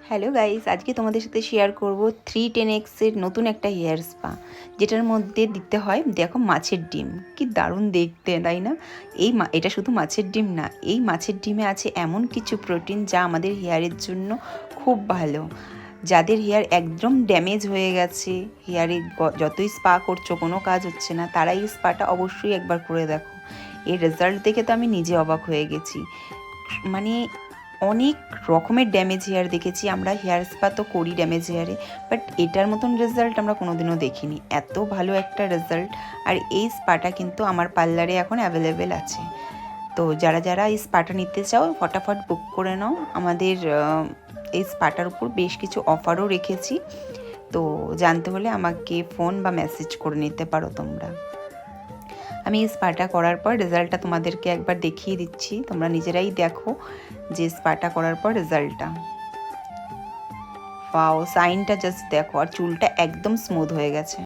Hello guys, আজকে তোমাদের সাথে শেয়ার করব 310X এর নতুন একটা হেয়ার স্পা, যেটার মধ্যে দিতে হয় দেখো মাছের ডিম। কি দারুণ দেখতে, তাই না? এটা শুধু মাছের ডিম না, এই মাছের ডিমে আছে এমন কিছু প্রোটিন যা আমাদের হেয়ারের জন্য খুব ভালো। যাদের হেয়ার একদম ড্যামেজ হয়ে গেছে, হেয়ারে যতই স্পা করছো কোনো কাজ হচ্ছে না, তারা এই স্পাটা অবশ্যই একবার করে দেখো। এর রেজাল্ট দেখে তো আমি নিজে অবাক হয়ে গেছি। মানে অনেক রকমের ড্যামেজ হেয়ার দেখেছি আমরা, হেয়ার স্পা তো করি ড্যামেজ হেয়ারে, বাট এটার মতন রেজাল্ট আমরা কোনোদিনও দেখিনি। এত ভালো একটা রেজাল্ট। আর এই স্পাটা কিন্তু আমার পার্লারে এখন অ্যাভেলেবেল আছে। তো যারা যারা এই স্পাটা নিতে চাও ফটাফট বুক করে নাও। আমাদের এই স্পাটার উপর বেশ কিছু অফারও রেখেছি, তো জানতে হলে আমাকে ফোন বা মেসেজ করে নিতে পারো তোমরা। আমি এই স্পাটা করার পর রেজাল্টটা তোমাদেরকে একবার দেখিয়ে দিচ্ছি, তোমরা নিজেরাই দেখো যে স্পাটা করার পর রেজাল্টটা। ওয়াও, সাইনটা জাস্ট দেখো, আর চুলটা একদম স্মুথ হয়ে গেছে।